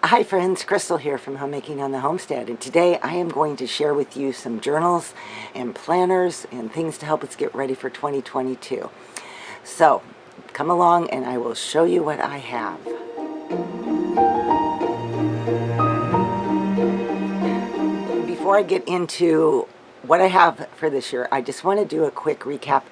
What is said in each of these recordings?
Hi friends, Crystal here from Homemaking on the Homestead, and today I am going to share with you some journals and planners and things to help us get ready for 2022. So come along and I will show you what I have. Before I get into what I have for this year, I just want to do a quick recap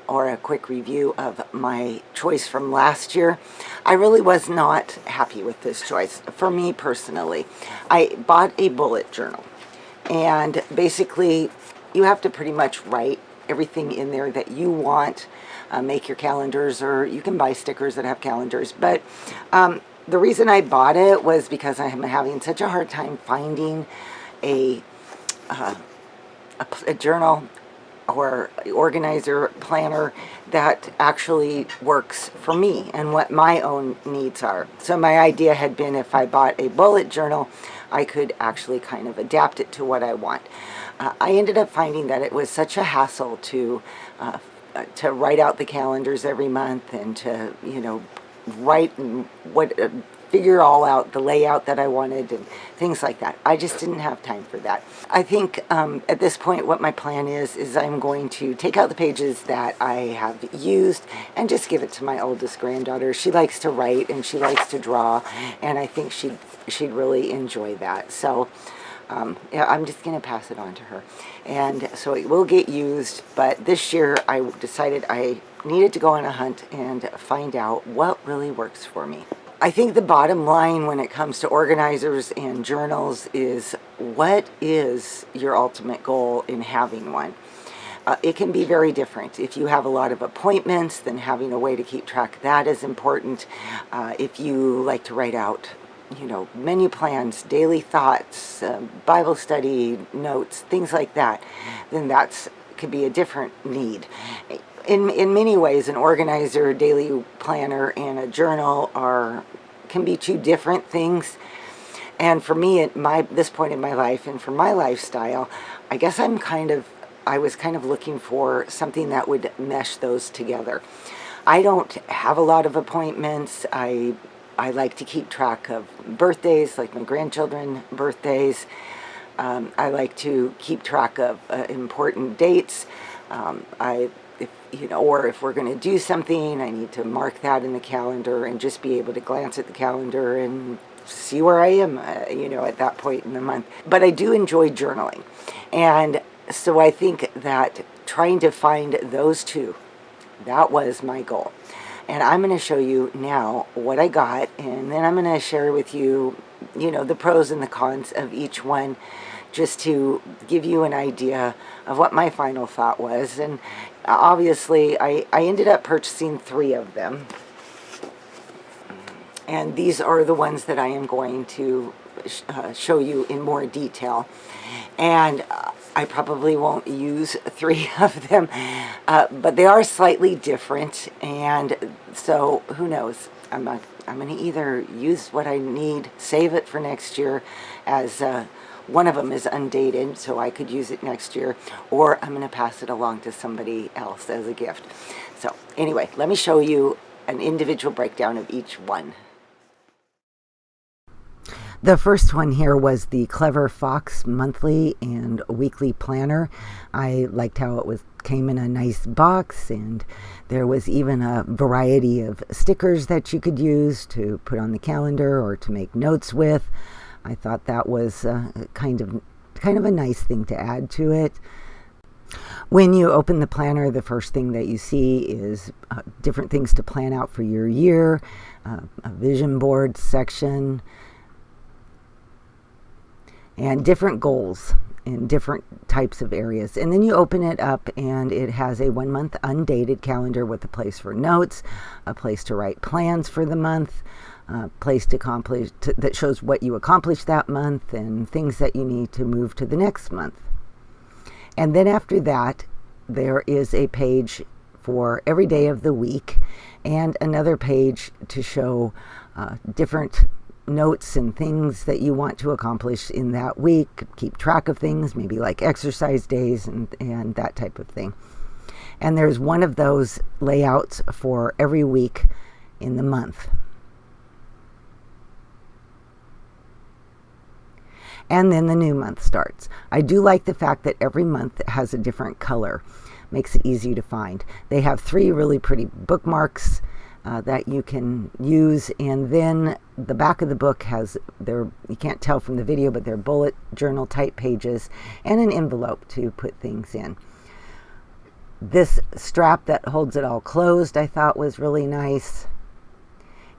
or a quick review of my choice from last year. I really was not happy with this choice. For me personally, I bought a bullet journal, and basically you have to pretty much write everything in there that you want. Make your calendars, or you can buy stickers that have calendars, but the reason I bought it was because I'm having such a hard time finding a journal or organizer planner that actually works for me and what my own needs are. So my idea had been, if I bought a bullet journal, I could actually kind of adapt it to what I want. I ended up finding that it was such a hassle to write out the calendars every month and to, write figure all out the layout that I wanted and things like that. I just didn't have time for that. I think at this point what my plan is I'm going to take out the pages that I have used and just give it to my oldest granddaughter. She likes to write and she likes to draw, and I think she'd really enjoy that. So yeah, I'm just going to pass it on to her. And so it will get used, but this year I decided I needed to go on a hunt and find out what really works for me. I think the bottom line when it comes to organizers and journals is, what is your ultimate goal in having one? It can be very different. If you have a lot of appointments, then having a way to keep track of that is important. If you like to write out menu plans, daily thoughts, Bible study notes, things like that, then could be a different need. In many ways, an organizer, daily planner, and a journal can be two different things. And for me, at this point in my life and for my lifestyle, I guess I was kind of looking for something that would mesh those together. I don't have a lot of appointments. I like to keep track of birthdays, like my grandchildren's birthdays. I like to keep track of important dates. If we're going to do something, I need to mark that in the calendar and just be able to glance at the calendar and see where I am, at that point in the month. But I do enjoy journaling. And so I think that trying to find those two, that was my goal. And I'm going to show you now what I got, and then I'm going to share with you, the pros and the cons of each one, just to give you an idea of what my final thought was. And obviously, I ended up purchasing 3 of them. And these are the ones that I am going to show you in more detail. And I probably won't use 3 of them, but they are slightly different, and so who knows? I'm going to either use what I need, save it for next year, as one of them is undated, so I could use it next year, or I'm going to pass it along to somebody else as a gift. So anyway, let me show you an individual breakdown of each one. The first one here was the Clever Fox monthly and weekly planner. I liked how it came in a nice box, and there was even a variety of stickers that you could use to put on the calendar or to make notes with. I thought that was kind of a nice thing to add to it. When you open the planner, the first thing that you see is different things to plan out for your year, a vision board section, and different goals in different types of areas. And then you open it up and it has a 1-month undated calendar with a place for notes, a place to write plans for the month, a place that shows what you accomplished that month and things that you need to move to the next month. And then after that, there is a page for every day of the week and another page to show different notes and things that you want to accomplish in that week, keep track of things, maybe like exercise days and that type of thing. And there's one of those layouts for every week in the month. And then the new month starts. I do like the fact that every month has a different color. Makes it easy to find. They have 3 really pretty bookmarks that you can use, and then the back of the book has you can't tell from the video, but they're bullet journal type pages and an envelope to put things in. This strap that holds it all closed I thought was really nice,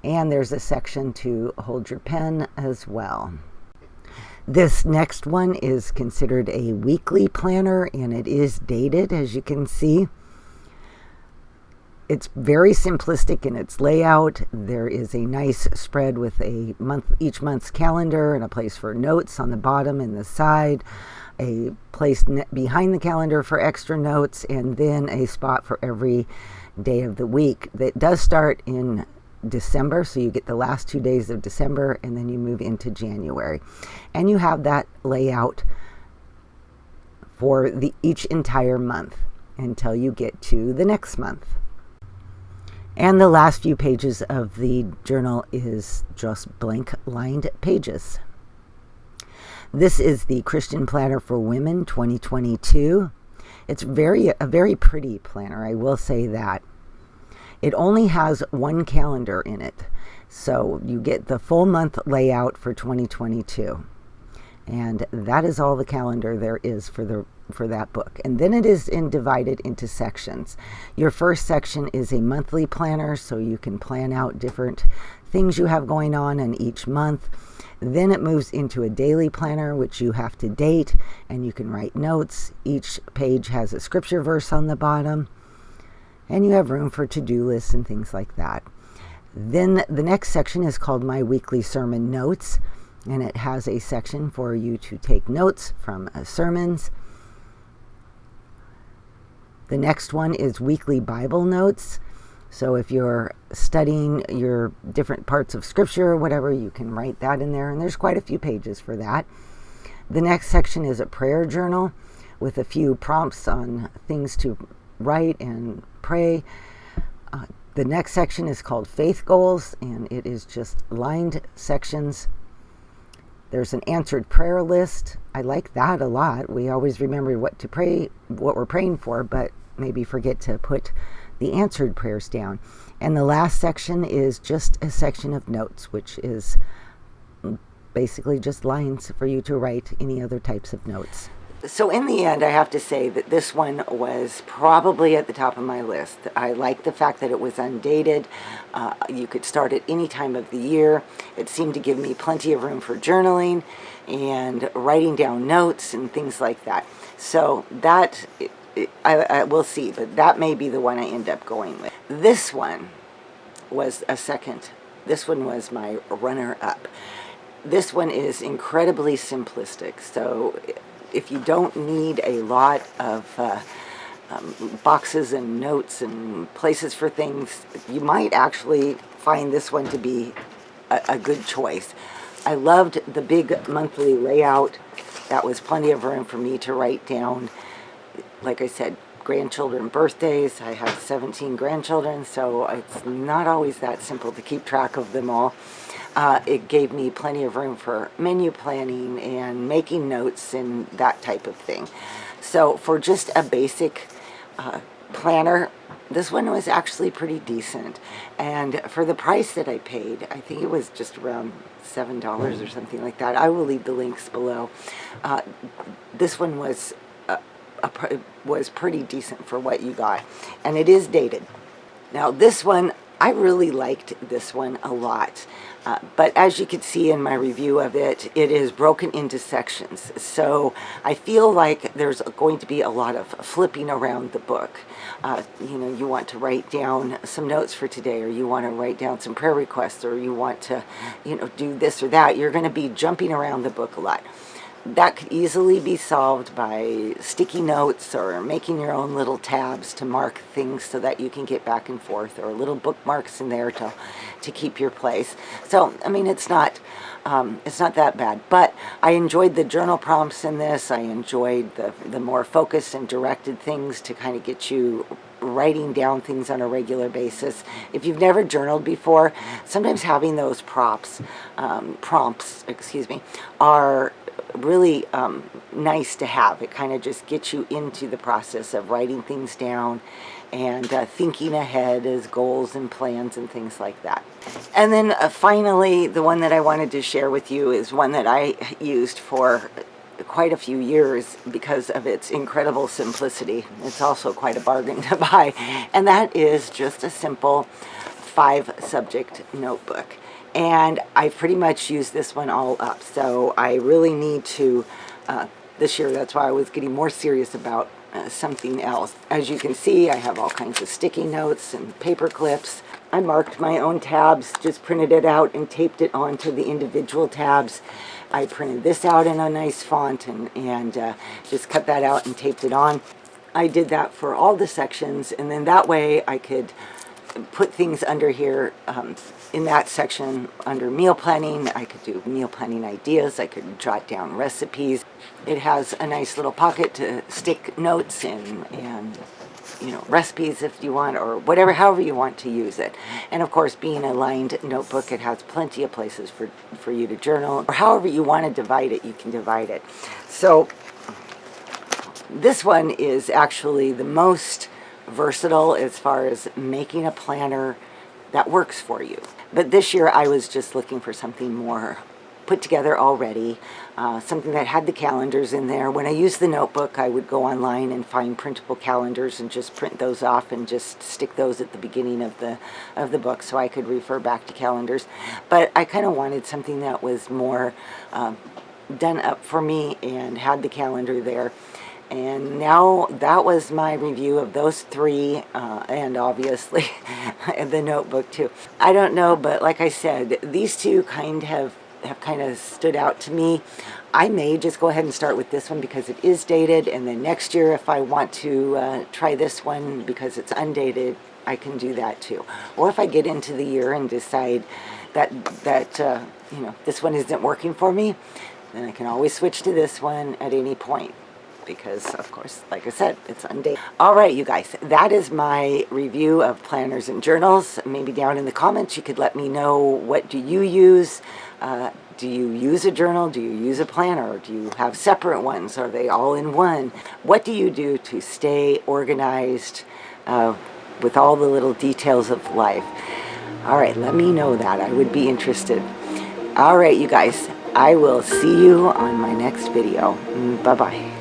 and there's a section to hold your pen as well. This next one is considered a weekly planner, and it is dated, as you can see. It's very simplistic in its layout. There is a nice spread with each month's calendar and a place for notes on the bottom and the side, a place behind the calendar for extra notes, and then a spot for every day of the week. That does start in December, so you get the last 2 days of December, and then you move into January. And you have that layout for each entire month until you get to the next month. And the last few pages of the journal is just blank lined pages. This is the Christian Planner for Women 2022. It's a very pretty planner, I will say that. It only has 1 calendar in it, so you get the full month layout for 2022. And that is all the calendar there is for that book. And then it is divided into sections. Your first section is a monthly planner, so you can plan out different things you have going on in each month. Then it moves into a daily planner, which you have to date, and you can write notes. Each page has a scripture verse on the bottom, and you have room for to-do lists and things like that. Then the next section is called My Weekly Sermon Notes, and it has a section for you to take notes from sermons. The next one is Weekly Bible Notes. So if you're studying your different parts of Scripture or whatever, you can write that in there, and there's quite a few pages for that. The next section is a prayer journal with a few prompts on things to write and pray. The next section is called Faith Goals, and it is just lined sections. There's an answered prayer list. I like that a lot. We always remember what to pray, what we're praying for, but maybe forget to put the answered prayers down. And the last section is just a section of notes, which is basically just lines for you to write any other types of notes. So in the end, I have to say that this one was probably at the top of my list. I like the fact that it was undated. You could start at any time of the year. It seemed to give me plenty of room for journaling and writing down notes and things like that. So that, I will see, but that may be the one I end up going with. This one was a second. This one was my runner-up. This one is incredibly simplistic. So if you don't need a lot of boxes and notes and places for things, you might actually find this one to be a good choice. I loved the big monthly layout. That was plenty of room for me to write down, like I said, grandchildren birthdays. I have 17 grandchildren, so it's not always that simple to keep track of them all. It gave me plenty of room for menu planning and making notes and that type of thing. So for just a basic planner, this one was actually pretty decent. And for the price that I paid, I think it was just around $7 or something like that. I will leave the links below. This one was pretty decent for what you got. And it is dated. Now this one, I really liked this one a lot. But as you can see in my review of it, it is broken into sections. So I feel like there's going to be a lot of flipping around the book. You want to write down some notes for today, or you want to write down some prayer requests, or you want to, do this or that. You're going to be jumping around the book a lot. That could easily be solved by sticky notes or making your own little tabs to mark things so that you can get back and forth, or little bookmarks in there to keep your place. So, I mean, it's not that bad. But I enjoyed the journal prompts in this. I enjoyed the more focused and directed things to kind of get you writing down things on a regular basis. If you've never journaled before, sometimes having those prompts, are really nice to have. It kind of just gets you into the process of writing things down and thinking ahead as goals and plans and things like that. And then finally, the one that I wanted to share with you is one that I used for quite a few years because of its incredible simplicity. It's also quite a bargain to buy, and that is just a simple 5-subject notebook. And I pretty much use this one all up, so I really need to this year, that's why I was getting more serious about something else. As you can see, I have all kinds of sticky notes and paper clips. I marked my own tabs, just printed it out and taped it onto the individual tabs. I printed this out in a nice font and just cut that out and taped it on. I did that for all the sections, and then that way I could put things under here in that section under meal planning. I could do meal planning ideas. I could jot down recipes. It has a nice little pocket to stick notes and you know, recipes if you want, or whatever, however you want to use it. And of course, being a lined notebook, it has plenty of places for you to journal, or however you want to divide it, you can divide it. So this one is actually the most versatile as far as making a planner that works for you. But this year I was just looking for something more put together already, something that had the calendars in there. When I used the notebook, I would go online and find printable calendars and just print those off and just stick those at the beginning of the book so I could refer back to calendars. But I kind of wanted something that was more done up for me and had the calendar there. And now that was my review of those 3, and obviously the notebook too. I don't know, but like I said, these 2 have kind of stood out to me. I may just go ahead and start with this one because it is dated, and then next year if I want to try this one because it's undated, I can do that too. Or if I get into the year and decide that you know, this one isn't working for me, then I can always switch to this one at any point, because of course, like I said, it's undated. All right, you guys, that is my review of planners and journals. Maybe down in the comments you could let me know, what do you use? Do you use a journal? Do you use a planner? Do you have separate ones? Are they all in one? What do you do to stay organized with all the little details of life? All right, let me know that. I would be interested. All right, you guys, I will see you on my next video. Bye-bye.